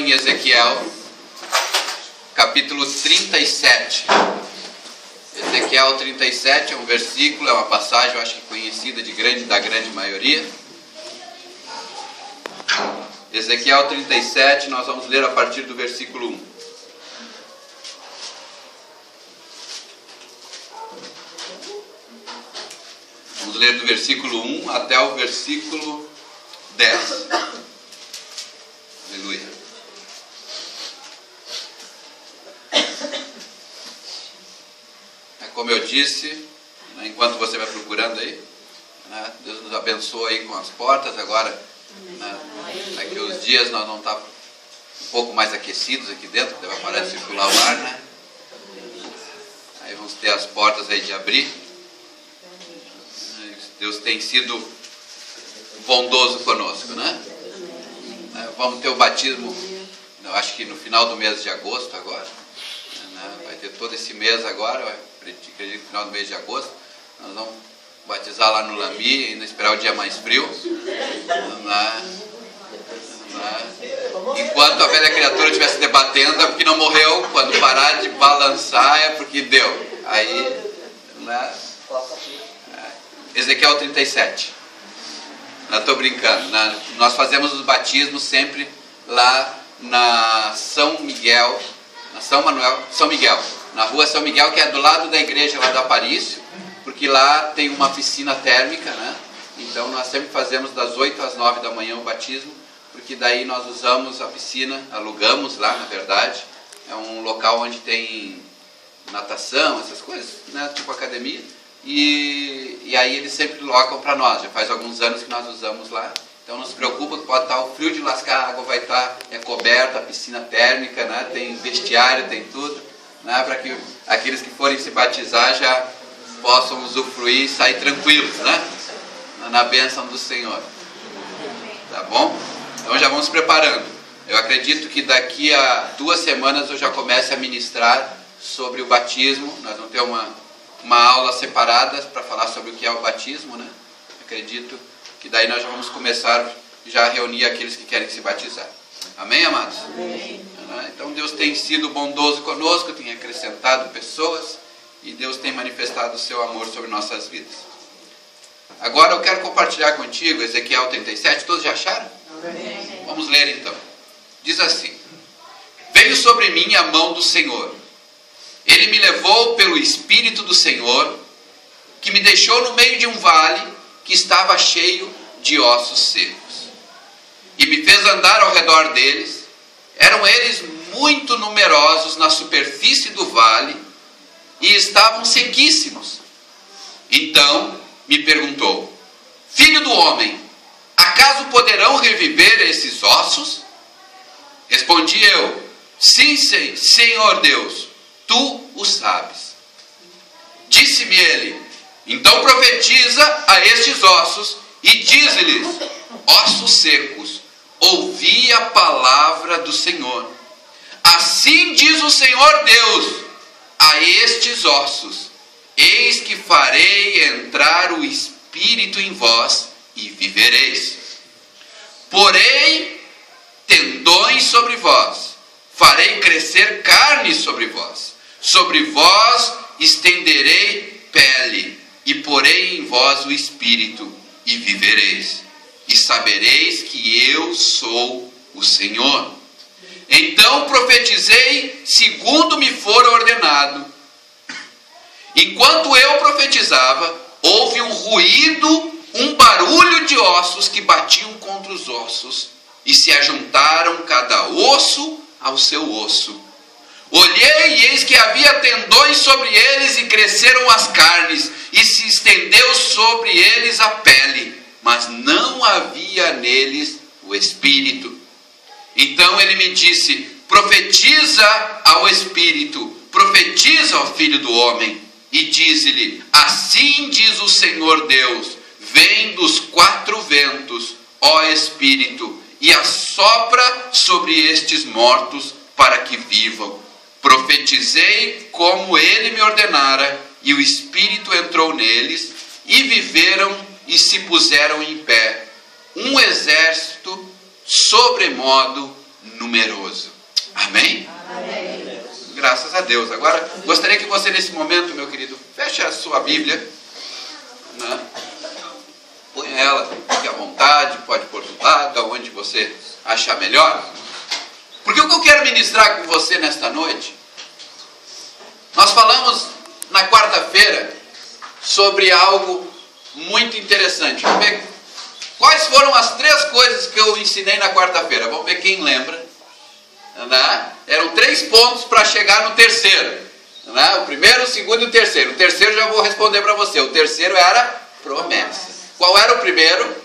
em Ezequiel, capítulo 37. Ezequiel 37 é um versículo, é uma passagem, eu acho que conhecida da grande maioria. Ezequiel 37, nós vamos ler a partir do versículo 1. Vamos ler do versículo 1 até o versículo 10. Aleluia. Como eu disse, enquanto você vai procurando aí, Deus nos abençoa aí com as portas. Agora, daqui uns dias nós vamos estar um pouco mais aquecidos aqui dentro, porque vai parar de circular o ar, né? Aí vamos ter as portas aí de abrir. Deus tem sido bondoso conosco, né? Vamos ter o batismo, eu acho que no final do mês de agosto agora, vai ter todo esse mês agora, acredito que no final do mês de agosto, nós vamos batizar lá no Lambi, ainda esperar o dia mais frio, enquanto a velha criatura estiver se debatendo é porque não morreu, quando parar de balançar é porque deu. Aí, Ezequiel 37. Não estou brincando. Nós fazemos os batismos sempre lá na São Miguel, na São Miguel, na rua São Miguel, que é do lado da igreja lá do Aparício, porque lá tem uma piscina térmica, né? Então nós sempre fazemos das 8 às 9 da manhã o batismo, porque daí nós usamos a piscina, alugamos lá, na verdade. É um local onde tem natação, essas coisas, né? Tipo academia. E aí eles sempre locam para nós, já faz alguns anos que nós usamos lá. Então não se preocupa que pode estar o frio de lascar, a água vai estar coberta, a piscina térmica, né? Tem vestiário, tem tudo, né? Para que aqueles que forem se batizar já possam usufruir e sair tranquilos, né? Na bênção do Senhor. Tá bom? Então já vamos preparando. Eu acredito que daqui a 2 semanas eu já comece a ministrar sobre o batismo. Nós vamos ter uma aula separada para falar sobre o que é o batismo, né? Acredito que daí nós já vamos começar já a reunir aqueles que querem se batizar. Amém, amados? Amém. Então Deus tem sido bondoso conosco, tem acrescentado pessoas e Deus tem manifestado o seu amor sobre nossas vidas. Agora eu quero compartilhar contigo Ezequiel 37, todos já acharam? Amém. Vamos ler então. Diz assim: Veio sobre mim a mão do Senhor. Ele me levou pelo Espírito do Senhor, que me deixou no meio de um vale que estava cheio de ossos secos. E me fez andar ao redor deles. Eram eles muito numerosos na superfície do vale e estavam sequíssimos. Então me perguntou: Filho do homem, acaso poderão reviver esses ossos? Respondi eu: Sim, Senhor Deus, tu o sabes. Disse-me ele: Então profetiza a estes ossos e dize-lhes: Ossos secos, ouvi a palavra do Senhor. Assim diz o Senhor Deus a estes ossos: Eis que farei entrar o Espírito em vós e vivereis. Porei tendões sobre vós, farei crescer carne sobre vós. Sobre vós estenderei pele, e porei em vós o Espírito, e vivereis. E sabereis que eu sou o Senhor. Então profetizei segundo me for ordenado. Enquanto eu profetizava, houve um ruído, um barulho de ossos que batiam contra os ossos, e se ajuntaram cada osso ao seu osso. Olhei e eis que havia tendões sobre eles e cresceram as carnes, e se estendeu sobre eles a pele, mas não havia neles o Espírito. Então ele me disse: Profetiza ao Espírito, profetiza ao Filho do Homem, e dize-lhe: Assim diz o Senhor Deus: Vem dos 4 ventos, ó Espírito, e assopra sobre estes mortos para que vivam. Profetizei como ele me ordenara, e o Espírito entrou neles, e viveram e se puseram em pé, um exército sobremodo numeroso. Amém? Amém. Graças a Deus. Agora, gostaria que você nesse momento, meu querido, feche a sua Bíblia, né? Põe ela, fique à vontade, pode pôr do lado, aonde você achar melhor. Porque o que eu quero ministrar com você nesta noite, nós falamos na quarta-feira sobre algo muito interessante. Vamos ver quais foram as 3 coisas que eu ensinei na quarta-feira. Vamos ver quem lembra. Né? Eram 3 pontos para chegar no terceiro. Né? O primeiro, o segundo e o terceiro. O terceiro já vou responder para você. O terceiro era promessa. Qual era o primeiro?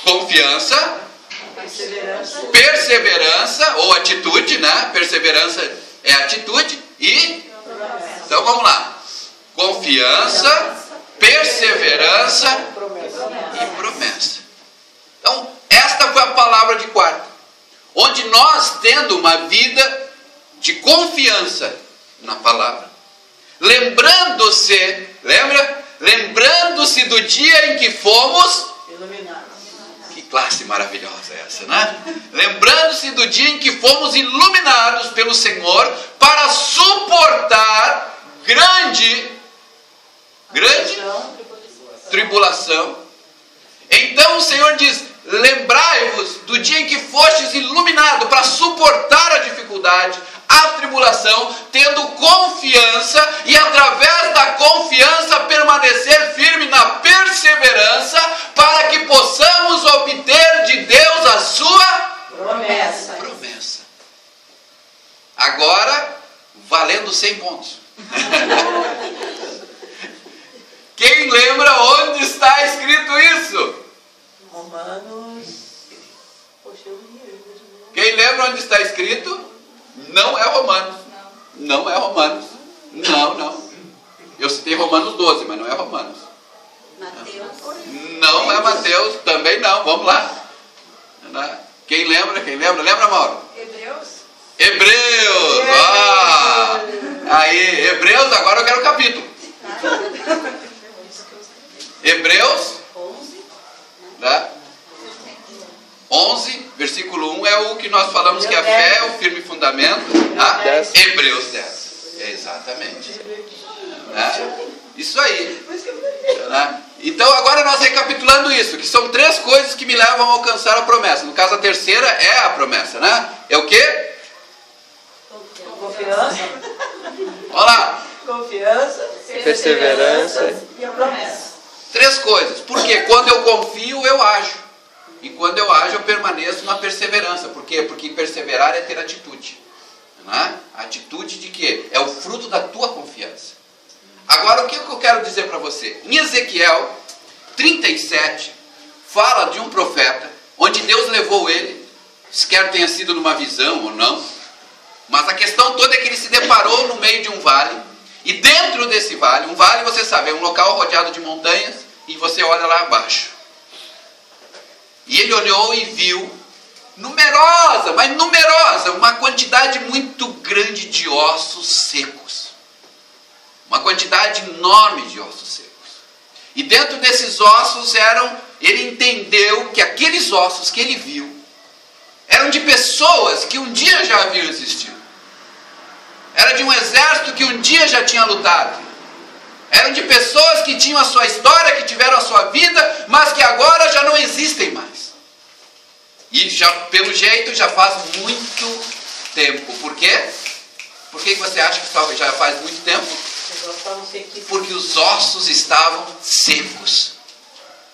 Confiança. Perseverança ou atitude, né? Perseverança é atitude e... Então vamos lá. Confiança, perseverança e promessa. Então, esta foi a palavra de quarta. Onde nós, tendo uma vida de confiança na palavra, lembrando-se, lembra? Lembrando-se do dia em que fomos iluminados. Que classe maravilhosa é essa, né? Lembrando-se do dia em que fomos iluminados pelo Senhor para suportar grande tribulação. Então o Senhor diz: lembrai-vos do dia em que fostes iluminado para suportar a dificuldade, a tribulação, tendo confiança e através da confiança permanecer firme na perseverança, para que possamos obter de Deus a sua promessa. Agora, valendo 100 pontos. Quem lembra onde está escrito isso? Romanos. Quem lembra onde está escrito? Não é Romanos. Não é Romanos. Não. Eu citei Romanos 12, mas não é Romanos. Mateus. Não é Mateus, também não. Vamos lá. Quem lembra? Lembra, Mauro? Hebreus. Aí, Hebreus, agora eu quero o capítulo. Hebreus 11, versículo 1 é o que nós falamos que a fé é o firme fundamento. Hebreus 10. Exatamente. Isso aí. Então agora nós recapitulando isso, que são 3 coisas que me levam a alcançar a promessa. No caso, a terceira é a promessa, né? É o quê? Confiança. Vamos lá. Confiança, perseverança e a promessa. 3 coisas. Porque quando eu confio, eu ajo. E quando eu ajo, eu permaneço na perseverança. Por quê? Porque perseverar é ter atitude. Né? Atitude de quê? É o fruto da tua confiança. Agora, o que eu quero dizer para você? Em Ezequiel 37, fala de um profeta, onde Deus levou ele, quer tenha sido numa visão ou não, mas a questão toda é que ele se deparou no meio de um vale, e dentro desse vale, um vale, você sabe, é um local rodeado de montanhas, e você olha lá abaixo. E ele olhou e viu numerosa, mas numerosa, uma quantidade muito grande de ossos secos. Uma quantidade enorme de ossos secos. E dentro desses ossos ele entendeu que aqueles ossos que ele viu eram de pessoas que um dia já haviam existido. Era de um exército que um dia já tinha lutado. Eram de pessoas que tinham a sua história, que tiveram a sua vida, mas que agora já não existem mais. E já, pelo jeito, já faz muito tempo. Por quê? Por que você acha que já faz muito tempo? Porque os ossos estavam secos.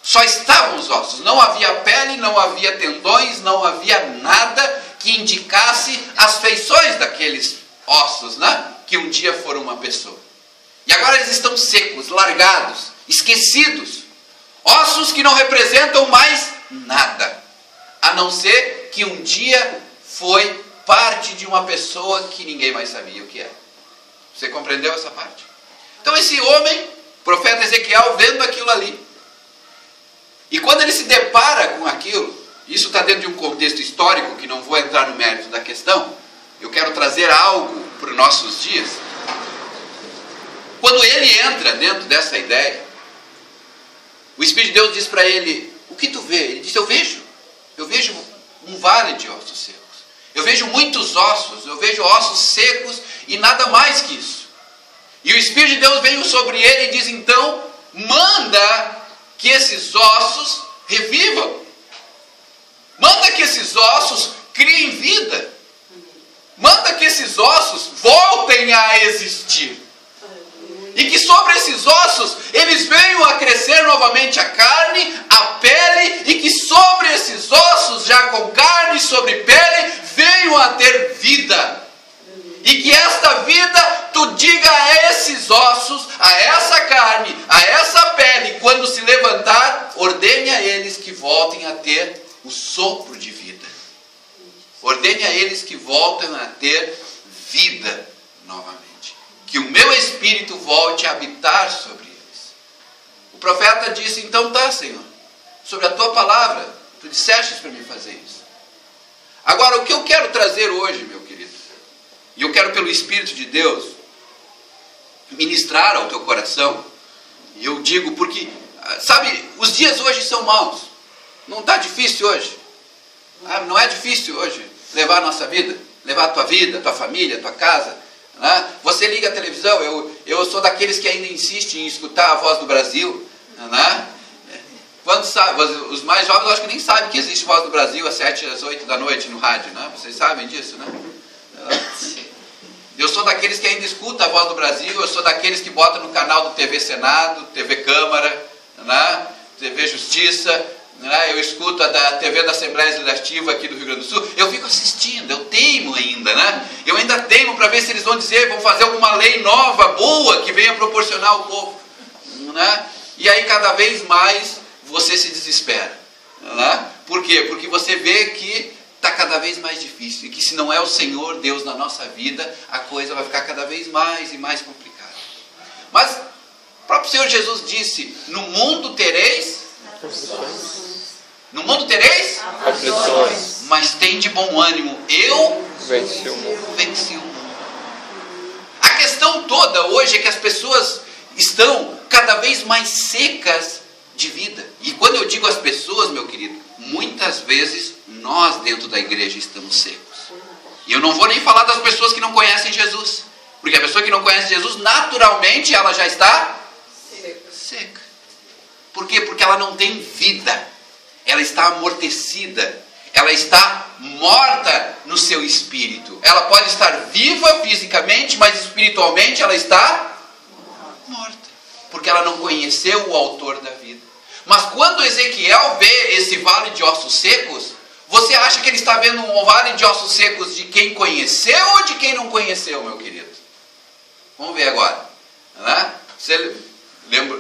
Só estavam os ossos. Não havia pele, não havia tendões, não havia nada que indicasse as feições daqueles ossos, né? Que um dia foram uma pessoa. E agora eles estão secos, largados, esquecidos. Ossos que não representam mais nada, a não ser que um dia foi parte de uma pessoa que ninguém mais sabia o que era. Você compreendeu essa parte? Então esse homem, profeta Ezequiel, vendo aquilo ali, e quando ele se depara com aquilo, isso está dentro de um contexto histórico, que não vou entrar no mérito da questão, eu quero trazer algo para os nossos dias. Quando ele entra dentro dessa ideia, o Espírito de Deus diz para ele: o que tu vê? Ele diz: eu vejo. eu vejo um vale de ossos secos. Eu vejo muitos ossos, eu vejo ossos secos e nada mais que isso. E o Espírito de Deus veio sobre ele e diz, então, manda que esses ossos revivam. Manda que esses ossos criem vida. Manda que esses ossos voltem a existir. E que sobre esses ossos, eles venham a crescer novamente a carne, a pele, e que sobre esses ossos, já com carne sobre pele, venham a ter vida. E que esta vida, tu diga a esses ossos, a essa carne, a essa pele, quando se levantar, ordene a eles que voltem a ter o sopro de vida. Ordene a eles que voltem a ter vida novamente. Que o meu Espírito volte a habitar sobre eles. O profeta disse, então tá, Senhor, sobre a tua palavra, tu disseste para mim fazer isso. Agora, o que eu quero trazer hoje, meu querido, e eu quero pelo Espírito de Deus ministrar ao teu coração, e eu digo porque, sabe, os dias hoje são maus. Não está difícil hoje. Não é difícil hoje levar a nossa vida, levar a tua vida, a tua família, a tua casa. Né? Você liga a televisão, eu sou daqueles que ainda insistem em escutar a Voz do Brasil. Né? Quando sabe, os mais jovens eu acho que nem sabem que existe Voz do Brasil às 7, às 8 da noite no rádio. Né? Vocês sabem disso, né? Eu sou daqueles que ainda escutam a Voz do Brasil, eu sou daqueles que botam no canal do TV Senado, TV Câmara, né? TV Justiça, né? Eu escuto a da TV da Assembleia Legislativa aqui do Rio Grande do Sul, eu fico assistindo, eu teimo ainda, né? Eu ainda teimo para ver se eles vão dizer, vão fazer alguma lei nova, boa, que venha proporcionar ao povo. Né? E aí cada vez mais você se desespera. Né? Por quê? Porque você vê que está cada vez mais difícil, e que se não é o Senhor Deus na nossa vida, a coisa vai ficar cada vez mais e mais complicada. Mas o próprio Senhor Jesus disse, no mundo tereis aflições. No mundo tereis Aflições. Mas tem de bom ânimo, eu Venci o mundo. venci o mundo. A questão toda hoje é que as pessoas estão cada vez mais secas de vida. E quando eu digo as pessoas, meu querido, muitas vezes nós dentro da igreja estamos secos. E eu não vou nem falar das pessoas que não conhecem Jesus. Porque a pessoa que não conhece Jesus, naturalmente ela já está seca. Por quê? Porque ela não tem vida. Ela está amortecida. Ela está morta no seu espírito. Ela pode estar viva fisicamente, mas espiritualmente ela está morta. Porque ela não conheceu o autor da vida. Mas quando Ezequiel vê esse vale de ossos secos, você acha que ele está vendo um vale de ossos secos de quem conheceu ou de quem não conheceu, meu querido? Vamos ver agora. Né? Você lembra?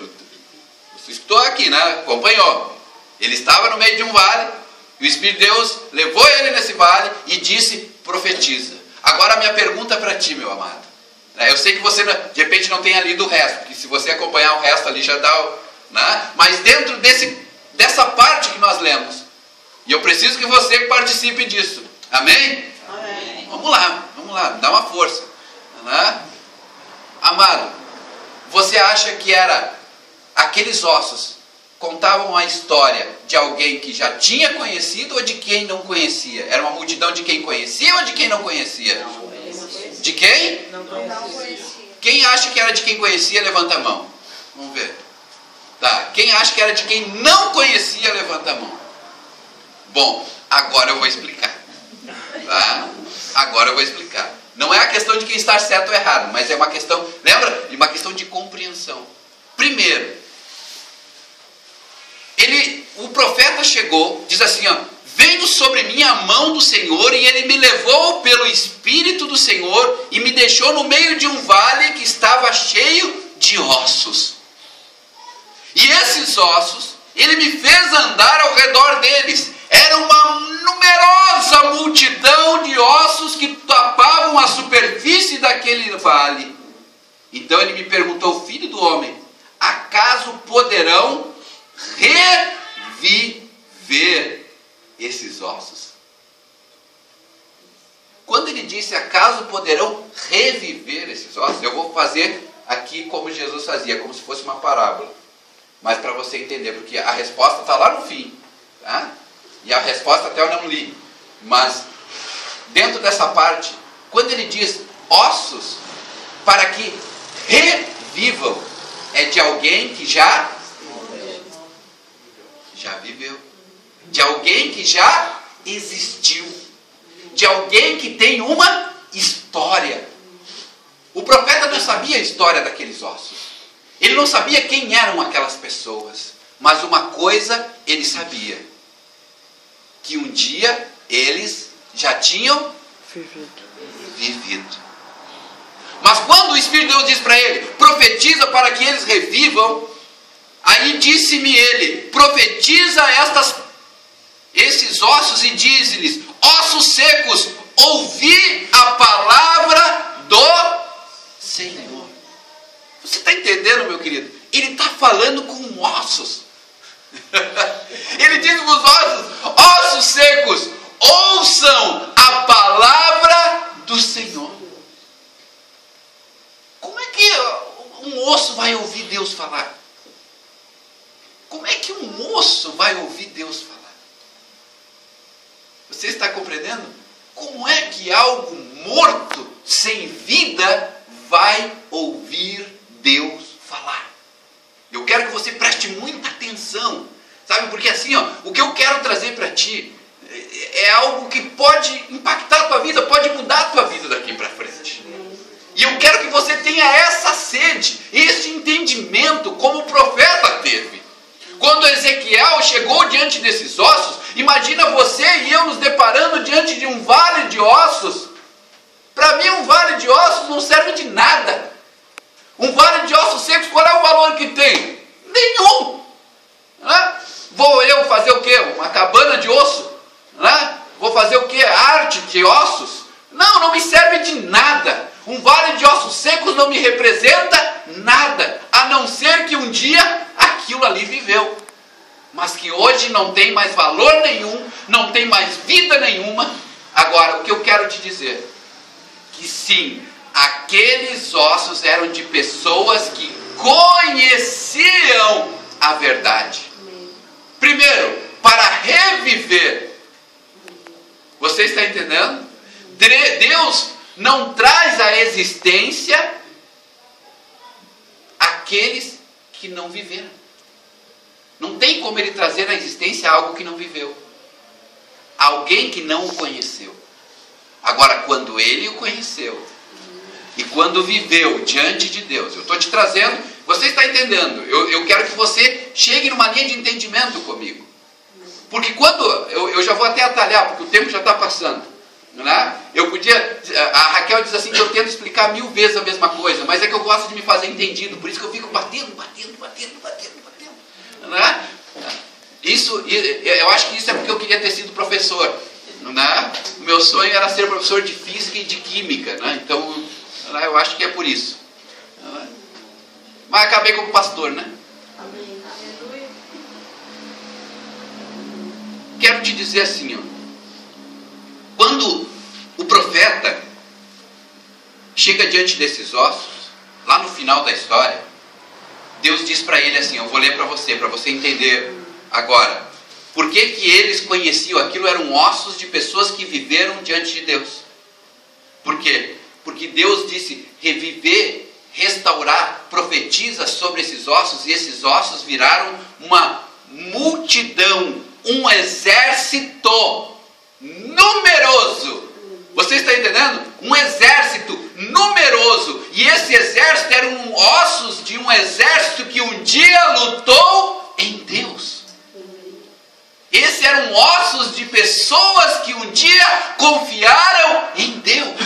Você escutou aqui, né? Acompanhou. Ele estava no meio de um vale, e o Espírito de Deus levou ele nesse vale e disse, profetiza. Agora a minha pergunta para ti, meu amado. Eu sei que você, de repente, não tenha lido o resto, porque se você acompanhar o resto ali já dá... Né? Mas dentro dessa parte que nós lemos, e eu preciso que você participe disso. Amém? Amém. Vamos lá, dá uma força. Né? Amado, você acha que era aqueles ossos contavam a história de alguém que já tinha conhecido ou de quem não conhecia? Era uma multidão de quem conhecia ou de quem não conhecia? Não conhecia. De quem? Não conhecia. Quem acha que era de quem conhecia, levanta a mão. Vamos ver. Tá. Quem acha que era de quem não conhecia, levanta a mão. Bom, agora eu vou explicar. Tá? Agora eu vou explicar. Não é a questão de quem está certo ou errado, mas é uma questão, lembra? Uma questão de compreensão. Primeiro, o profeta chegou, diz assim, ó, veio sobre mim a mão do Senhor e ele me levou pelo Espírito do Senhor e me deixou no meio de um vale que estava cheio de ossos. E esses ossos, ele me fez andar ao redor deles. Era uma numerosa multidão de ossos que tapavam a superfície daquele vale. Então ele me perguntou, filho do homem, acaso poderão reviver esses ossos? Quando ele disse, acaso poderão reviver esses ossos? Eu vou fazer aqui como Jesus fazia, como se fosse uma parábola. Mas para você entender, porque a resposta está lá no fim. Tá? E a resposta até eu não li. Mas, dentro dessa parte, quando ele diz ossos, para que revivam, é de alguém que já viveu. De alguém que já existiu. De alguém que tem uma história. O profeta não sabia a história daqueles ossos. Ele não sabia quem eram aquelas pessoas. Mas uma coisa ele sabia. Que um dia eles já tinham vivido. Mas quando o Espírito de Deus diz para ele, profetiza para que eles revivam, aí disse-me ele, profetiza esses ossos e diz-lhes, ossos secos, ouvi a palavra do Senhor. Você está entendendo, meu querido? Ele está falando com ossos. Ele diz para os ossos secos, ouçam a palavra do Senhor. Como é que um osso vai ouvir Deus falar? Como é que um osso vai ouvir Deus falar? Você está compreendendo? Como é que algo morto, sem vida, vai ouvir Deus falar? Eu quero que você preste muita atenção, sabe? Porque assim, o que eu quero trazer para ti é algo que pode impactar a tua vida, pode mudar a tua vida daqui para frente. E eu quero que você tenha essa sede, esse entendimento, como o profeta teve. Quando Ezequiel chegou diante desses ossos, imagina você e eu nos deparando diante de um vale de ossos. Para mim, um vale de ossos não serve de nada. Um vale de ossos secos, qual é o valor que tem? Nenhum. Vou eu fazer o quê? Uma cabana de osso? Vou fazer o quê? Arte de ossos? Não me serve de nada. Um vale de ossos secos não me representa nada, a não ser que um dia aquilo ali viveu. Mas que hoje não tem mais valor nenhum, não tem mais vida nenhuma. Agora, o que eu quero te dizer? Que sim, aqueles ossos eram de pessoas que conheciam a verdade. Primeiro, para reviver. Você está entendendo? Deus não traz à existência aqueles que não viveram. Não tem como ele trazer à existência algo que não viveu. Alguém que não o conheceu. Agora, quando ele o conheceu e quando viveu diante de Deus, eu estou te trazendo, você está entendendo? Eu quero que você chegue numa linha de entendimento comigo. Porque quando, eu já vou até atalhar, porque o tempo já está passando. Eu podia, a Raquel diz assim que eu tento explicar 1000 vezes a mesma coisa, mas é que eu gosto de me fazer entendido, por isso que eu fico batendo. Isso, eu acho que isso é porque eu queria ter sido professor. O meu sonho era ser professor de física e de química, então eu acho que é por isso. Mas acabei como pastor, Amém. Quero te dizer assim, quando o profeta chega diante desses ossos, lá no final da história, Deus diz para ele assim, eu vou ler para você entender agora. Por que eles conheciam aquilo? Eram ossos de pessoas que viveram diante de Deus. Por quê? Porque Deus disse, reviver, restaurar, profetiza sobre esses ossos, e esses ossos viraram uma multidão, um exército numeroso. Você está entendendo? Um exército numeroso. E esse exército eram ossos de um exército que um dia lutou em Deus. Esses eram ossos de pessoas que um dia confiaram em Deus.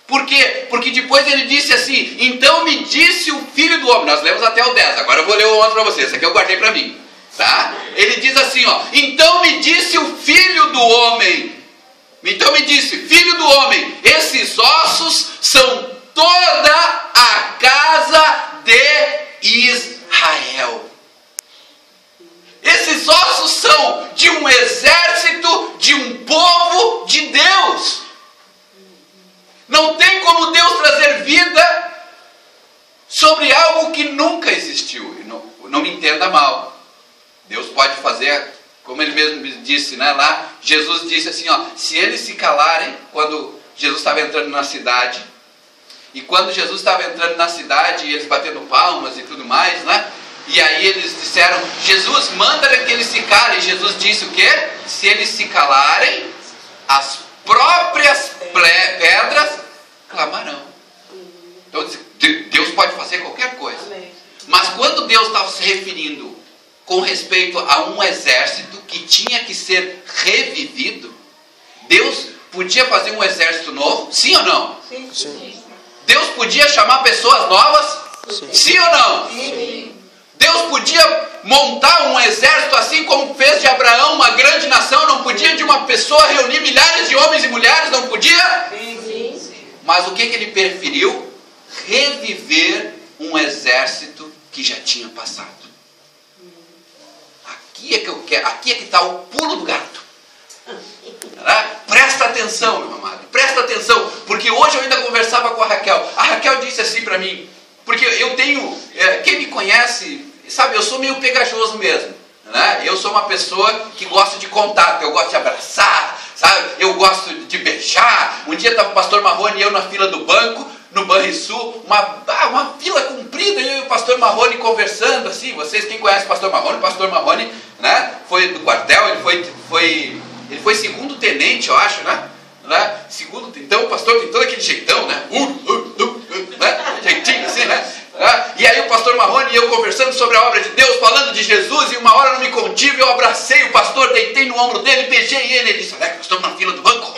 Por quê? Porque depois ele disse assim, então me disse o Filho do Homem. Nós lemos até o 10, agora eu vou ler o 11 para vocês. Esse aqui eu guardei para mim. Tá? Ele diz assim, então me disse o Filho do Homem. Então me disse, Filho do Homem, esses ossos são toda a casa de Israel. Esses ossos são de um exército, de um povo de Deus. Não tem como Deus trazer vida sobre algo que nunca existiu. Não me entenda mal. Deus pode fazer como ele mesmo disse, né, lá, Jesus disse assim, ó, se eles se calarem, quando Jesus estava entrando na cidade, e quando Jesus estava entrando na cidade, eles batendo palmas e tudo mais, né, e aí eles disseram, Jesus, manda que eles se calem. E Jesus disse o quê? Se eles se calarem, as próprias pedras clamarão. Então, Deus pode fazer qualquer coisa. Mas quando Deus estava se referindo com respeito a um exército que tinha que ser revivido, Deus podia fazer um exército novo? Sim ou não? Sim. Deus podia chamar pessoas novas? Sim ou não? Sim. Deus podia montar um exército assim como fez de Abraão uma grande nação? Não podia de uma pessoa reunir milhares de homens e mulheres? Não podia? Sim. Mas o que ele preferiu? Reviver um exército que já tinha passado. Aqui é que eu quero, aqui é que está o pulo do gato. Presta atenção, meu amado, presta atenção, porque hoje eu ainda conversava com a Raquel. A Raquel disse assim para mim, porque eu tenho, quem me conhece, sabe, eu sou meio pegajoso mesmo, né? Eu sou uma pessoa que gosta de contato, eu gosto de abraçar, sabe, eu gosto de beijar. Um dia estava o pastor Marrone e eu na fila do banco, no Banrisul, uma fila comprida, eu e o pastor Marrone conversando assim. Vocês, quem conhece o pastor Marrone, né, foi do quartel, ele foi segundo tenente, eu acho, né? Segundo, então o pastor tem todo aquele jeitão, né? Né? Jeitinho assim, né? E aí o pastor Marrone e eu conversando sobre a obra de Deus, falando de Jesus, e uma hora não me contive, eu abracei o pastor, deitei no ombro dele, beijei ele disse, olha, nós estamos na fila do banco.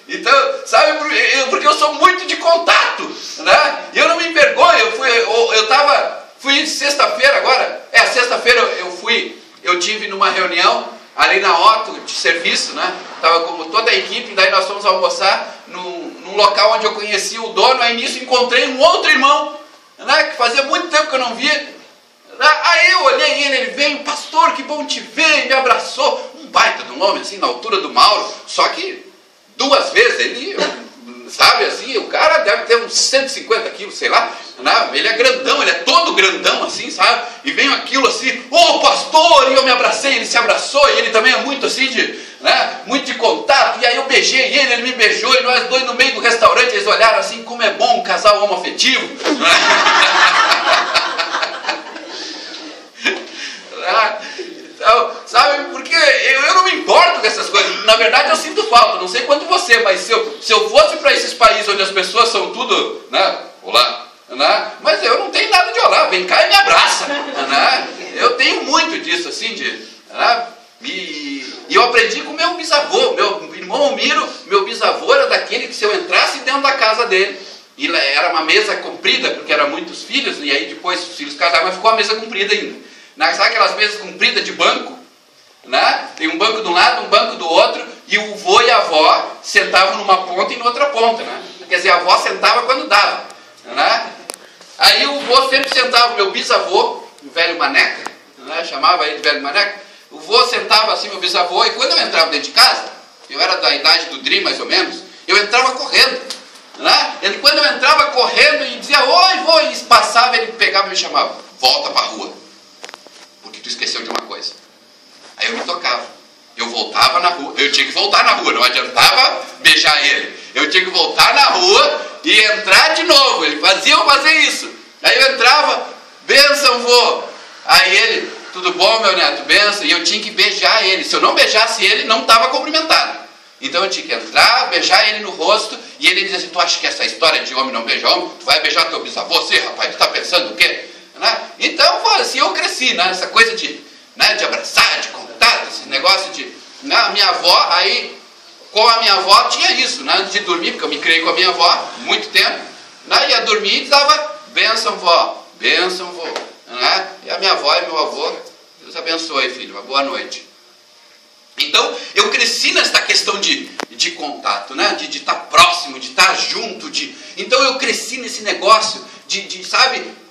Então, sabe, porque eu sou muito de contato, né? Eu não me envergonho. Fui sexta-feira agora, sexta-feira eu tive numa reunião ali na Otto de serviço, né? Estava com toda a equipe, daí nós fomos almoçar num local onde eu conheci o dono. Aí nisso encontrei um outro irmão, né? Que fazia muito tempo que eu não via. Aí eu olhei ele veio, pastor, que bom te ver, me abraçou. Um baita de um homem, assim, na altura do Mauro, só que 2 vezes ele, sabe, assim, o cara deve ter uns 150 quilos, sei lá, né? Ele é grandão, ele é todo grandão, assim, sabe, e veio aquilo assim, ô pastor, e eu me abracei, ele se abraçou, e ele também é muito assim, muito de contato, e aí eu beijei ele me beijou, e nós dois no meio do restaurante, eles olharam assim, como é bom um casal homoafetivo, Então, sabe, porque eu não me importo com essas coisas. Na verdade eu sinto falta, não sei quanto você, mas se eu fosse para esses países onde as pessoas são tudo, né, olá, né, mas eu não tenho nada de olá, vem cá e me abraça, né, eu tenho muito disso assim, né, e eu aprendi com meu bisavô, meu irmão Miro, meu bisavô era daquele que se eu entrasse dentro da casa dele, e era uma mesa comprida, porque eram muitos filhos, e aí depois os filhos casaram, mas ficou a mesa comprida ainda. Sabe aquelas mesas compridas de banco? Né? Tem um banco de um lado, um banco do outro, e o vô e a avó sentavam numa ponta e na outra ponta. Né? Quer dizer, a avó sentava quando dava. Né? Aí o vô sempre sentava, meu bisavô, o velho Maneca, né? Chamava ele de velho Maneca, o vô sentava assim, meu bisavô, e quando eu entrava dentro de casa, eu era da idade do Dri mais ou menos, eu entrava correndo. Né? Quando eu entrava correndo e dizia, oi vô, e passava, ele pegava e me chamava, volta para a rua. Tu esqueceu de uma coisa. Aí eu me tocava. Eu voltava na rua. Eu tinha que voltar na rua. Não adiantava beijar ele. Eu tinha que voltar na rua e entrar de novo. Ele fazia eu fazer isso. Aí eu entrava, bênção, vô. Aí ele, tudo bom, meu neto? Bênção. E eu tinha que beijar ele. Se eu não beijasse ele, não estava cumprimentado. Então eu tinha que entrar, beijar ele no rosto. E ele dizia assim, tu acha que essa história de homem não beija homem? Tu vai beijar teu bisavô? Você, rapaz, tu tá pensando o quê? Né? Então, assim, eu cresci, né? Essa coisa de abraçar, de contato, esse negócio de... Né? A minha avó, aí, com a minha avó tinha isso, né? Antes de dormir, porque eu me criei com a minha avó, muito tempo, né? Ia dormir e dava, bênção, vó, né? E a minha avó e meu avô, Deus abençoe, filho, uma boa noite. Então, eu cresci nessa questão de contato, né? De estar próximo, de estar junto, Então, eu cresci nesse negócio sabe...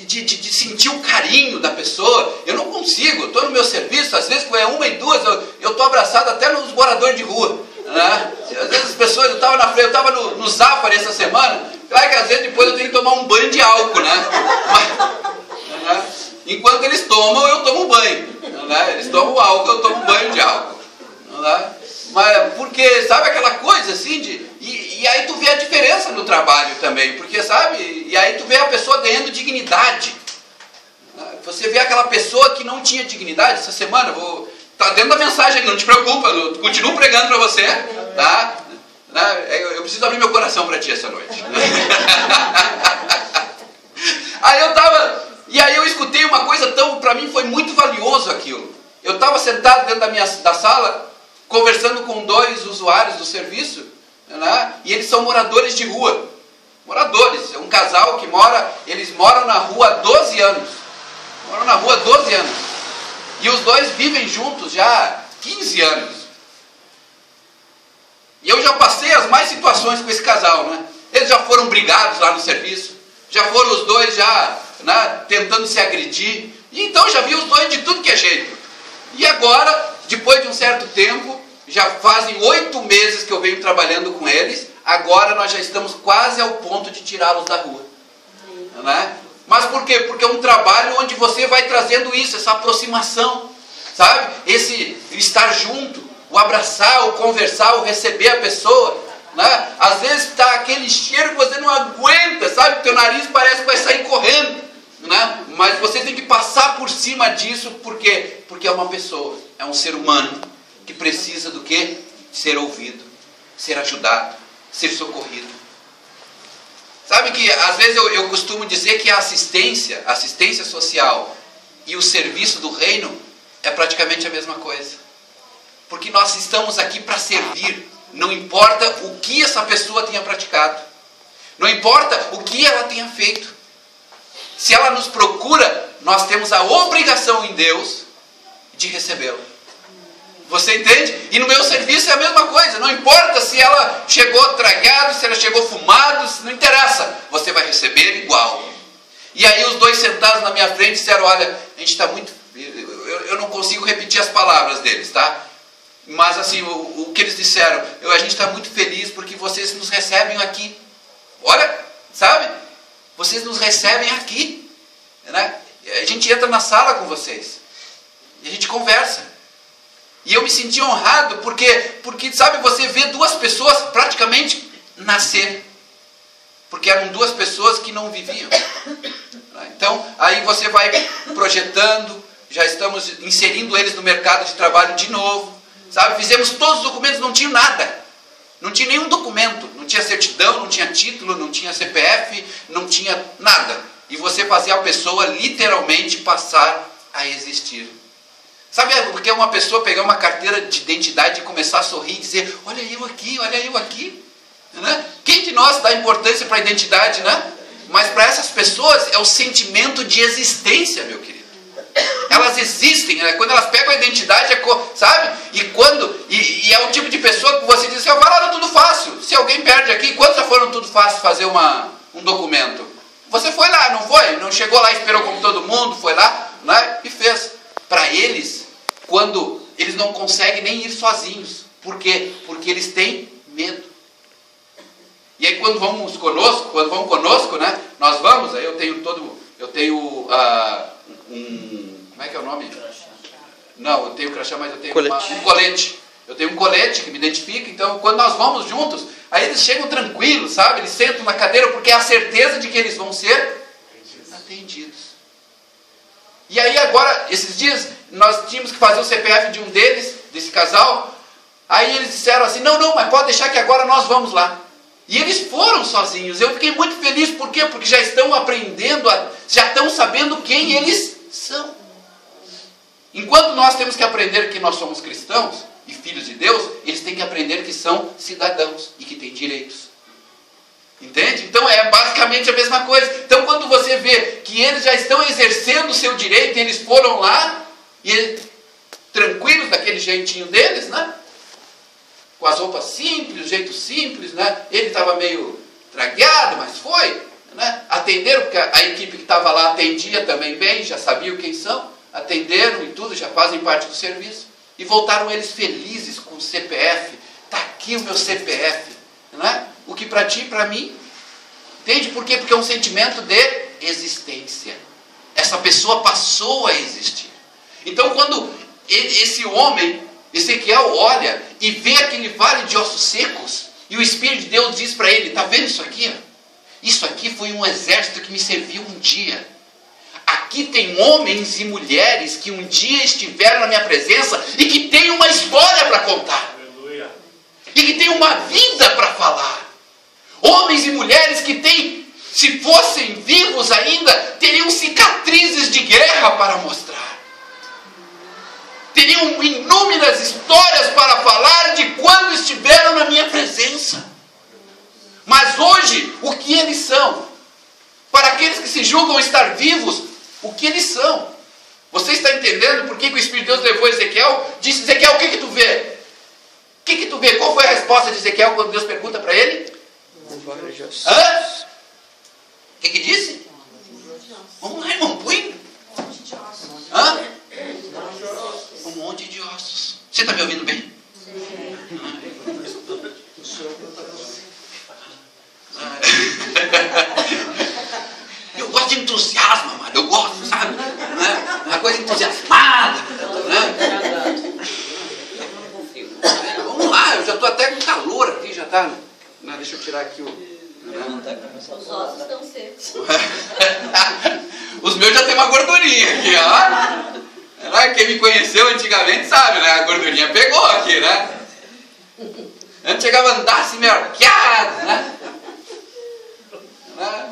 De sentir o carinho da pessoa. Eu não consigo, eu estou no meu serviço, às vezes é 1 e 2, eu estou abraçado até nos moradores de rua, né? Às vezes as pessoas, eu estava no Zafari essa semana, Claro que às vezes depois eu tenho que tomar um banho de álcool, né? Enquanto eles tomam, eu tomo banho. Né? Eles tomam álcool, eu tomo banho de álcool. Né? Mas porque, sabe aquela coisa assim de... E aí tu vê a diferença no trabalho também, porque sabe? E aí tu vê a pessoa ganhando dignidade. Você vê aquela pessoa que não tinha dignidade. Essa semana, tá dentro da mensagem, não te preocupa, eu continuo pregando para você, tá? Eu preciso abrir meu coração para ti essa noite. E aí eu escutei uma coisa para mim foi muito valioso aquilo. Eu estava sentado dentro da sala, conversando com 2 usuários do serviço, né? E eles são moradores de rua. Moradores, é um casal que eles moram na rua há 12 anos. Moram na rua há 12 anos. E os 2 vivem juntos já há 15 anos. E eu já passei as mais situações com esse casal, né? Eles já foram brigados lá no serviço. Já foram os 2 já, né, tentando se agredir. E então já vi os 2 de tudo que é jeito. E agora, depois de um certo tempo, já fazem 8 meses que eu venho trabalhando com eles. Agora nós já estamos quase ao ponto de tirá-los da rua. Né? Mas por quê? Porque é um trabalho onde você vai trazendo isso, essa aproximação, sabe? Esse estar junto, o abraçar, o conversar, o receber a pessoa. Né? Às vezes está aquele cheiro que você não aguenta, sabe? O teu nariz parece que vai sair correndo. Né? Mas você tem que passar por cima disso, por quê? Porque é uma pessoa, é um ser humano que precisa do quê? Ser ouvido, ser ajudado, ser socorrido. Sabe que às vezes eu costumo dizer que a assistência social e o serviço do reino é praticamente a mesma coisa. Porque nós estamos aqui para servir, não importa o que essa pessoa tenha praticado, não importa o que ela tenha feito. Se ela nos procura, nós temos a obrigação em Deus de recebê-la. Você entende? E no meu serviço é a mesma coisa. Não importa se ela chegou tragado, se ela chegou fumado, não interessa. Você vai receber igual. E aí os 2 sentados na minha frente disseram, olha, a gente está muito... Eu não consigo repetir as palavras deles, tá? Mas assim, o que eles disseram, a gente está muito feliz porque vocês nos recebem aqui. Olha, sabe? Vocês nos recebem aqui. Né? A gente entra na sala com vocês. E a gente conversa. E eu me senti honrado porque, sabe, você vê 2 pessoas praticamente nascer. Porque eram 2 pessoas que não viviam. Então, aí você vai projetando, já estamos inserindo eles no mercado de trabalho de novo. Sabe, fizemos todos os documentos, não tinha nada. Não tinha nenhum documento. Não tinha certidão, não tinha título, não tinha CPF, não tinha nada. E você fazia a pessoa literalmente passar a existir. Sabe, porque uma pessoa pegar uma carteira de identidade e começar a sorrir e dizer, olha eu aqui. Né? Quem de nós dá importância para a identidade, né? Mas para essas pessoas é o sentimento de existência, meu querido. Elas existem, né? Quando elas pegam a identidade, sabe? E é o tipo de pessoa que você diz assim, vai lá no Tudo Fácil. Se alguém perde aqui, quantos já foram no Tudo Fácil fazer um documento? Você foi lá, não foi? Não chegou lá, esperou como todo mundo, foi lá, né? E fez. Para eles, quando eles não conseguem nem ir sozinhos. Por quê? Porque eles têm medo. E aí quando vão conosco, né? Nós vamos, aí eu tenho como é que é o nome? Não, eu tenho crachá, mas eu tenho um colete. Eu tenho um colete que me identifica, então quando nós vamos juntos, aí eles chegam tranquilos, sabe? Eles sentam na cadeira porque é a certeza de que eles vão ser atendidos. E aí agora, esses dias, nós tínhamos que fazer o CPF de um deles, desse casal. Aí eles disseram assim, não, mas pode deixar que agora nós vamos lá. E eles foram sozinhos. Eu fiquei muito feliz, por quê? Porque já estão aprendendo, já estão sabendo quem eles são. Enquanto nós temos que aprender que nós somos cristãos e filhos de Deus, eles têm que aprender que são cidadãos e que têm direitos. Entende? Então é basicamente a mesma coisa. Então quando você vê que eles já estão exercendo o seu direito, eles foram lá, e tranquilos daquele jeitinho deles, né? Com as roupas simples, o jeito simples, né? Ele estava meio tragueado, mas foi, né? Atenderam, porque a equipe que estava lá atendia também bem, já sabiam quem são, atenderam e tudo, já fazem parte do serviço. E voltaram eles felizes com o CPF. Está aqui o meu CPF, né? O que para ti e para mim Entende por quê? Porque é um sentimento de existência. Essa pessoa passou a existir. Então quando esse homem, Ezequiel, olha e vê aquele vale de ossos secos, e o Espírito de Deus diz para ele, está vendo isso aqui? Isso aqui foi um exército que me serviu um dia. Aqui tem homens e mulheres que um dia estiveram na minha presença e que têm uma história para contar. Aleluia. E que têm uma vida para falar. Homens e mulheres que têm, se fossem vivos ainda, teriam cicatrizes de guerra para mostrar. Teriam inúmeras histórias para falar de quando estiveram na minha presença. Mas hoje, o que eles são? Para aqueles que se julgam estar vivos, o que eles são? Você está entendendo por que o Espírito de Deus levou Ezequiel? Disse, Ezequiel, o que tu vê? O que tu vê? Qual foi a resposta de Ezequiel quando Deus pergunta para ele? Hã? O que disse? Vamos lá, irmão, põe. Hã? Um monte de ossos. Você está me ouvindo bem? Eu gosto de entusiasmo, amado. Eu gosto, sabe? Uma coisa entusiasmada. Vamos lá, eu já estou até com calor aqui, já está. Deixa eu tirar aqui o. Os ossos estão secos. Os meus já tem uma gordurinha aqui, ó. Quem me conheceu antigamente sabe, né? A gordurinha pegou aqui, né? Antes chegava a andar assim meio arqueado, né?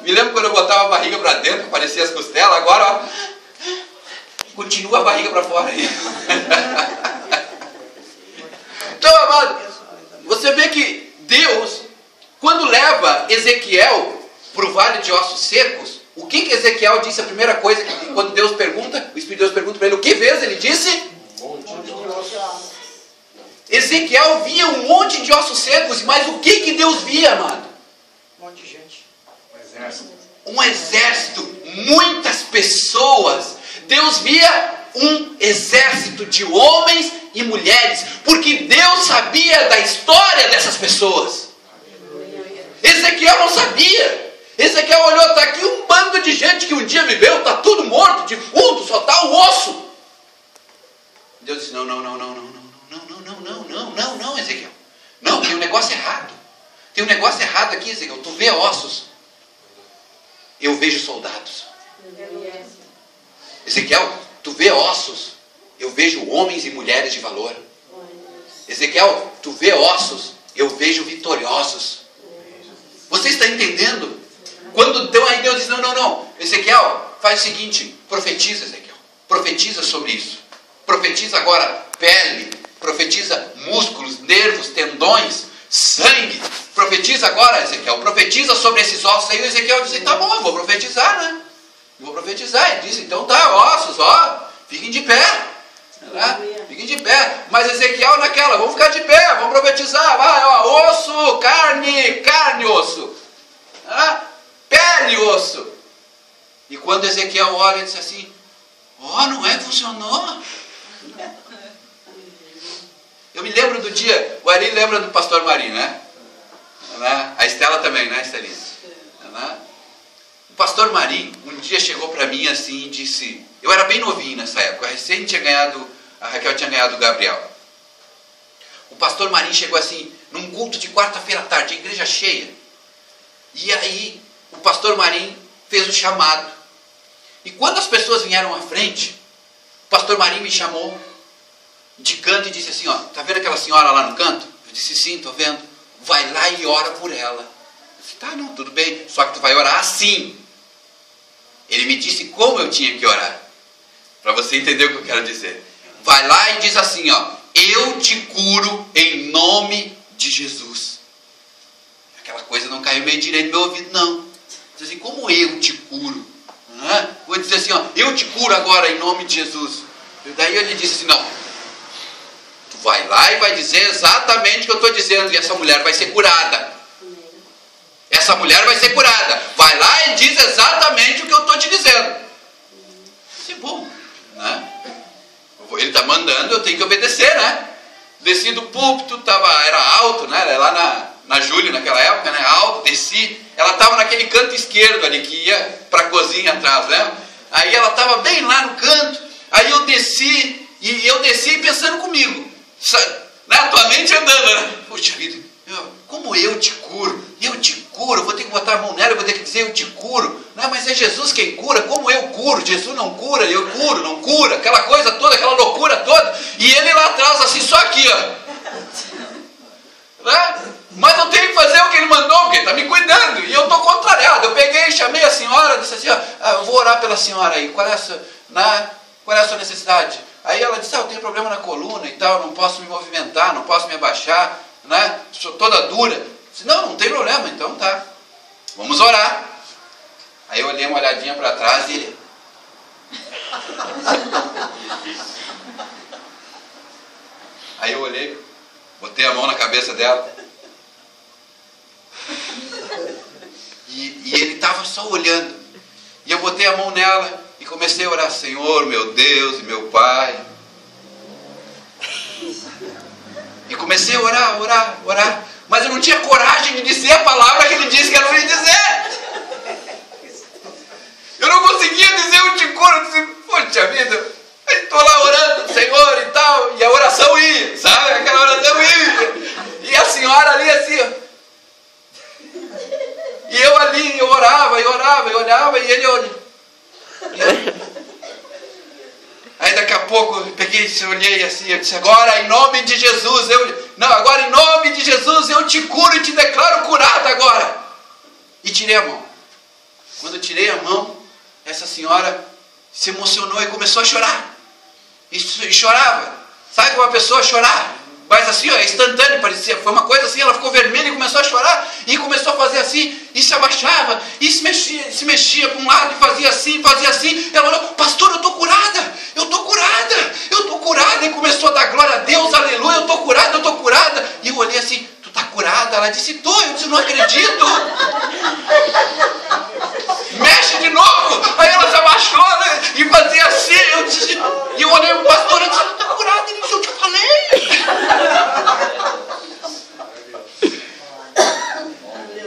Me lembro quando eu botava a barriga para dentro, aparecia as costelas, agora, ó, continua a barriga para fora aí. Então, amado, você vê que Deus, quando leva Ezequiel para o vale de ossos secos, o que Ezequiel disse? A primeira coisa, quando Deus pergunta, o Espírito de Deus pergunta para ele, o que vês? Ele disse? Ezequiel via um monte de ossos secos, mas o que Deus via, amado? Um monte de gente. Um exército, muitas pessoas. Deus via um exército de homens e mulheres, porque Deus sabia da história dessas pessoas. Ezequiel não sabia. Ezequiel olhou, está aqui um bando de gente que um dia viveu, está tudo morto, defunto, só está o osso. Deus disse, não, Ezequiel. Não, tem um negócio errado. Tem um negócio errado aqui, Ezequiel. Tu vê ossos. Eu vejo soldados. Ezequiel, tu vê ossos. Eu vejo homens e mulheres de valor. Ezequiel, tu vê ossos. Eu vejo vitoriosos. Você está entendendo? Quando então aí Deus diz, não. Ezequiel, faz o seguinte, profetiza, Ezequiel. Profetiza sobre isso. Profetiza agora pele. Profetiza músculos, nervos, tendões, sangue. Profetiza agora, Ezequiel. Profetiza sobre esses ossos. Aí o Ezequiel disse, tá bom, eu vou profetizar, né? Vou profetizar. Ele disse, então tá, ossos, ó, fiquem de pé. Fiquem de pé. Mas Ezequiel naquela, vamos ficar de pé, vamos profetizar. Vai, ó, osso, carne, osso. Pele, osso. E quando Ezequiel olha, ele disse assim, não é que funcionou? Eu me lembro do dia, o Ari lembra do pastor Marinho, né? A Estela também, né, Estelinha? O pastor Marinho, um dia chegou para mim assim e disse, eu era bem novinho nessa época, a Raquel tinha ganhado o Gabriel. O pastor Marinho chegou assim, num culto de quarta-feira à tarde, a igreja cheia. E aí, o pastor Marinho fez o chamado. E quando as pessoas vieram à frente, o pastor Marinho me chamou de canto e disse assim, tá vendo aquela senhora lá no canto? Eu disse, sim, tô vendo. Vai lá e ora por ela. Eu disse, tá, não, tudo bem, só que tu vai orar assim. Ele me disse como eu tinha que orar. Para você entender o que eu quero dizer. Vai lá e diz assim, eu te curo em nome de Jesus. Aquela coisa não caiu meio direito no meu ouvido, não. Diz assim, como eu te curo? Vou dizer assim, eu te curo agora em nome de Jesus. E daí ele disse assim, não. Tu vai lá e vai dizer exatamente o que eu estou dizendo. E essa mulher vai ser curada. Essa mulher vai ser curada. Vai lá e diz exatamente o que eu estou te dizendo. Isso é bom, né? Ele está mandando, eu tenho que obedecer, né? Desci do púlpito, era alto, né? Era lá na Júlia naquela época, né? Alto, desci. Ela estava naquele canto esquerdo ali, que ia para a cozinha atrás, né? Aí ela estava bem lá no canto. Aí eu desci, e eu desci pensando comigo. Na tua mente andando, né? Puxa vida, como eu te curo? Eu te curo, vou ter que botar a mão nela, eu vou ter que dizer eu te curo. Não, mas é Jesus quem cura, como eu curo? Jesus não cura, eu curo, não cura. Aquela coisa toda, aquela loucura toda. E ele lá atrás, assim, só aqui, ó. Né? Mas eu tenho que fazer o que ele mandou, porque ele está me cuidando. E eu estou contrariado. Eu peguei e chamei a senhora, disse assim, ó, eu vou orar pela senhora aí. Qual é a sua necessidade? Aí ela disse, eu tenho problema na coluna e tal, não posso me movimentar, não posso me abaixar, né? Sou toda dura. Eu disse, não tem problema, então tá. Vamos orar. Aí eu olhei uma olhadinha para trás e ele... Aí eu olhei, botei a mão na cabeça dela. E ele estava só olhando. E eu botei a mão nela e comecei a orar, Senhor, meu Deus e meu Pai. E comecei a orar. Mas eu não tinha coragem de dizer a palavra que ele disse que era para me dizer. Eu não conseguia dizer eu te curo. Eu disse, poxa vida, estou lá orando, Senhor e tal. E a oração ia, sabe? Aquela oração ia. E a senhora ali assim, ó. E eu ali, eu orava, e ele olha. Aí daqui a pouco eu peguei, olhei assim, eu disse, agora em nome de Jesus, agora em nome de Jesus eu te curo e te declaro curada agora. E tirei a mão. Quando eu tirei a mão, essa senhora se emocionou e começou a chorar. E chorava. Sabe como uma pessoa chorar? Mas assim, ó, instantâneo, parecia, foi uma coisa assim, ela ficou vermelha e começou a chorar, e começou a fazer assim, e se abaixava, e se mexia para um lado, e fazia assim, ela olhou, pastor, eu estou curada, e começou a dar glória a Deus, aleluia, eu estou curada, e eu olhei assim, tu está curada? Ela disse, eu disse, não acredito, mexe de novo, aí ela se abaixou, né, e fazia assim, e eu olhei para o pastor, eu disse, ela está curada, ele disse, eu te falei.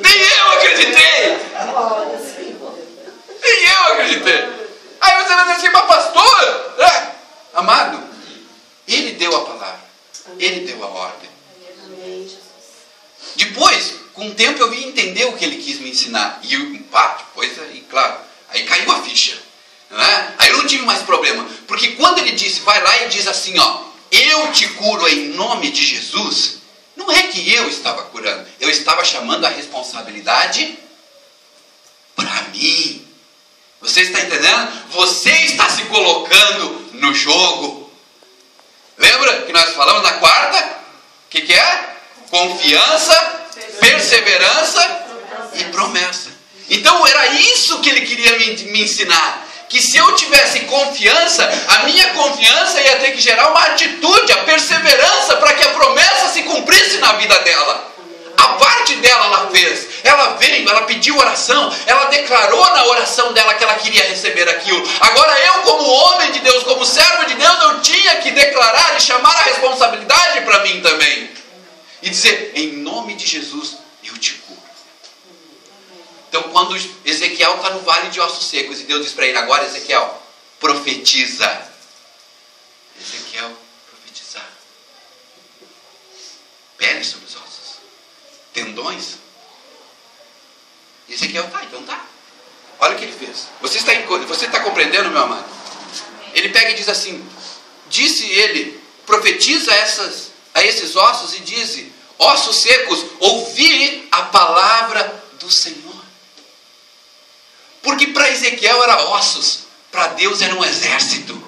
Nem eu acreditei. Aí você vai dizer assim, mas pastor, amado, ele deu a palavra, ele deu a ordem. Depois, com o tempo eu vim entender o que ele quis me ensinar. E depois, claro, aí caiu a ficha, né? Aí eu não tive mais problema, porque quando ele disse, vai lá e diz assim, ó, eu te curo em nome de Jesus, não é que eu estava curando, eu estava chamando a responsabilidade para mim. Você está entendendo? Você está se colocando no jogo. Lembra que nós falamos na quarta? O que é? Confiança, perseverança e promessa. Então era isso que ele queria me ensinar. Que se eu tivesse confiança, a minha confiança ia ter que gerar uma atitude, a perseverança, para que a promessa se cumprisse na vida dela. A parte dela ela fez. Ela veio, ela pediu oração, ela declarou na oração dela que ela queria receber aquilo. Agora eu, como homem de Deus, como servo de Deus, eu tinha que declarar e chamar a responsabilidade para mim também. E dizer, em nome de Jesus, eu te curo. Então, quando Ezequiel está no vale de ossos secos, e Deus diz para ele, agora Ezequiel, profetiza. Ezequiel, profetizar. Pele sobre os ossos. Tendões. E Ezequiel, então tá. Olha o que ele fez. Você está compreendendo, meu amado? Ele pega e diz assim, disse ele, profetiza a esses ossos e diz, ossos secos, ouvi a palavra do Senhor. Porque para Ezequiel era ossos, para Deus era um exército.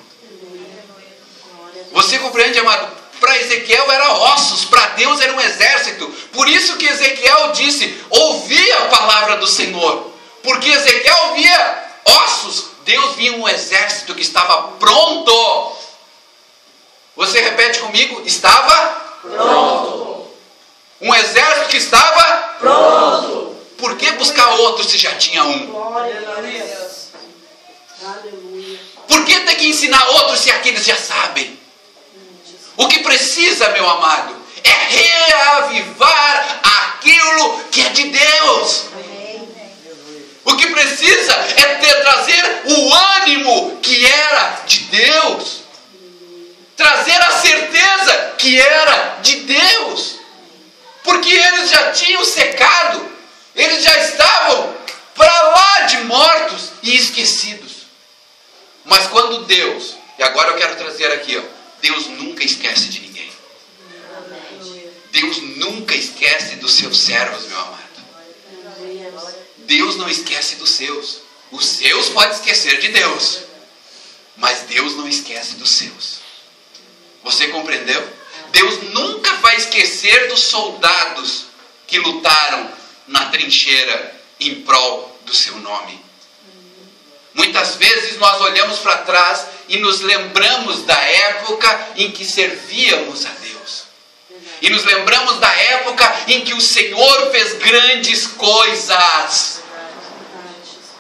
Você compreende, amado? Para Ezequiel era ossos, para Deus era um exército. Por isso que Ezequiel disse, ouvi a palavra do Senhor. Porque Ezequiel via ossos, Deus via um exército que estava pronto. Você repete comigo, estava pronto. Um exército que estava pronto. Por que buscar outro se já tinha um? Por que ter que ensinar outros se aqueles já sabem? O que precisa, meu amado, é reavivar aquilo que é de Deus. O que precisa é trazer o ânimo que era de Deus. Trazer a certeza que era de Deus. Porque eles já tinham secado. Eles já estavam para lá de mortos e esquecidos. Mas quando Deus, e agora eu quero trazer aqui, Deus nunca esquece de ninguém. Deus nunca esquece dos seus servos, meu amado. Deus não esquece dos seus. Os seus podem esquecer de Deus, mas Deus não esquece dos seus. Você compreendeu? Deus nunca vai esquecer dos soldados que lutaram na trincheira em prol do seu nome. Muitas vezes nós olhamos para trás e nos lembramos da época em que servíamos a Deus. E nos lembramos da época em que o Senhor fez grandes coisas.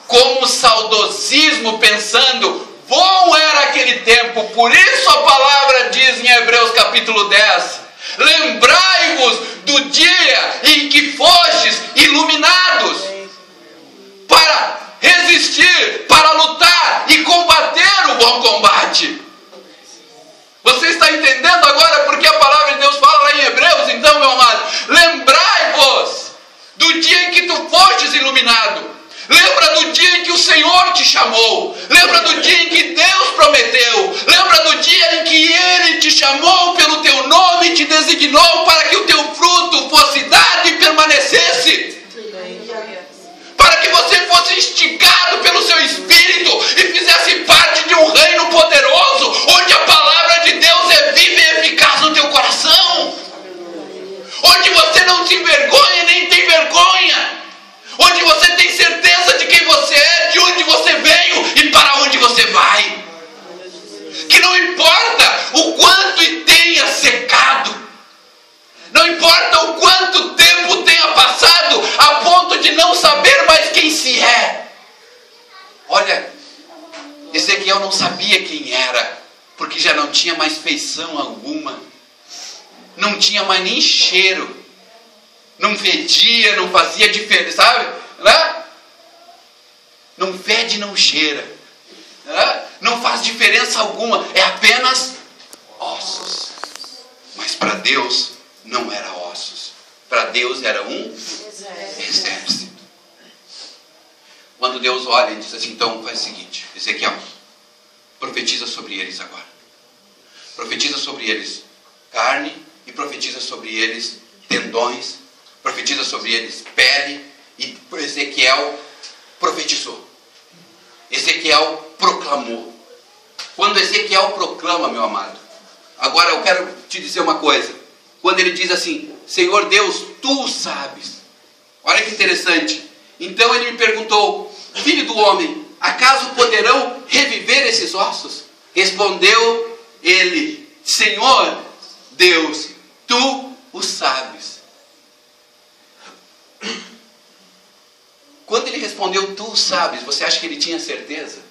Como saudosismo, pensando, bom era aquele tempo. Por isso a palavra diz em Hebreus capítulo 10, lembrai-vos do dia em que fostes iluminados, para resistir, para lutar e combater o bom combate. Você está entendendo agora porque a palavra de Deus fala lá em Hebreus? Então, meu amado, lembrai-vos do dia em que tu fostes iluminado. Lembra do dia em que o Senhor te chamou. Lembra do dia em que Deus prometeu. Lembra do dia em que Ele te chamou pelo teu nome e te designou para que o teu fruto fosse dado e permanecesse. Para que você fosse instigado pelo seu Espírito e fizesse parte de um reino poderoso, onde a palavra de Deus é viva e eficaz no teu coração. Onde você não se envergonha nem tem vergonha. Onde você tem certeza de quem você é, de onde você veio e para onde você vai. Que não importa o quanto tenha secado, não importa o quanto tempo tenha passado, a ponto de não saber mais quem se é. Olha, Ezequiel não sabia quem era, porque já não tinha mais feição alguma, não tinha mais nem cheiro. Não fedia, não fazia diferença, sabe? Não fede, não cheira. Não faz diferença alguma. É apenas ossos. Mas para Deus não era ossos. Para Deus era um exército. Quando Deus olha e diz assim, então faz o seguinte, Ezequiel, profetiza sobre eles agora. Profetiza sobre eles carne e profetiza sobre eles tendões. Profetiza sobre eles pele, e Ezequiel profetizou. Ezequiel proclamou. Quando Ezequiel proclama, meu amado, agora eu quero te dizer uma coisa. Quando ele diz assim, Senhor Deus, tu o sabes. Olha que interessante. Então ele me perguntou, filho do homem, acaso poderão reviver esses ossos? Respondeu ele, Senhor Deus, tu o sabes. Quando ele respondeu, tu sabes, você acha que ele tinha certeza?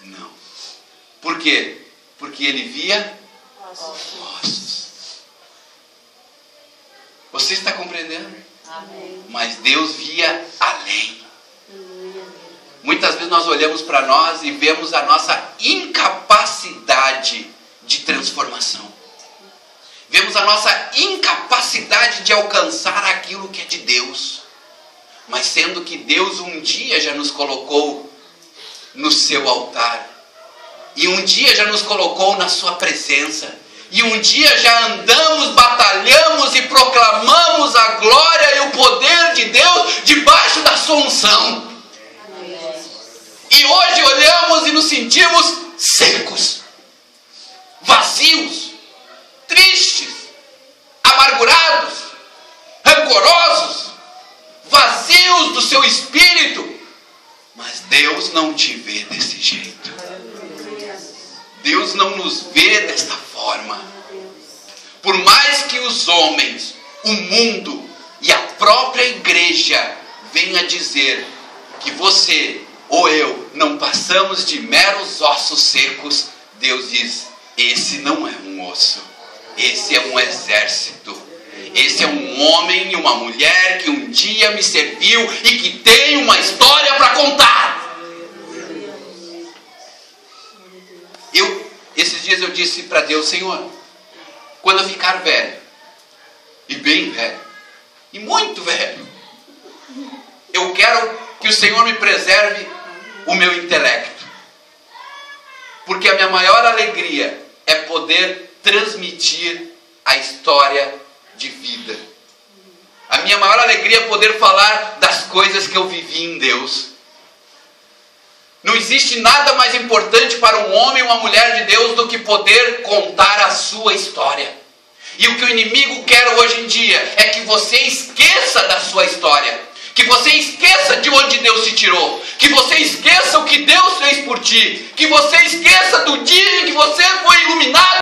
Não. Por quê? Porque ele via ossos. Você está compreendendo? Amém. Mas Deus via além. Muitas vezes nós olhamos para nós e vemos a nossa incapacidade de transformação. Vemos a nossa incapacidade de alcançar aquilo que é de Deus. Mas sendo que Deus um dia já nos colocou no seu altar. E um dia já nos colocou na sua presença. E um dia já andamos, batalhamos e proclamamos a glória e o poder de Deus debaixo da sua unção. E hoje olhamos e nos sentimos secos, vazios, tristes, amargurados, rancorosos, vazios do seu espírito. Mas Deus não te vê desse jeito. Deus não nos vê desta forma. Por mais que os homens, o mundo e a própria igreja venham dizer que você ou eu não passamos de meros ossos secos, Deus diz, esse não é um osso, esse é um exército. Esse é um homem e uma mulher que um dia me serviu e que tem uma história para contar. Esses dias eu disse para Deus: Senhor, quando eu ficar velho, e bem velho, e muito velho, eu quero que o Senhor me preserve o meu intelecto. Porque a minha maior alegria é poder transmitir a história de vida. A minha maior alegria é poder falar das coisas que eu vivi em Deus. Não existe nada mais importante para um homem ou uma mulher de Deus do que poder contar a sua história. E o que o inimigo quer hoje em dia é que você esqueça da sua história. Que você esqueça de onde Deus te tirou. Que você esqueça o que Deus fez por ti. Que você esqueça do dia em que você foi iluminado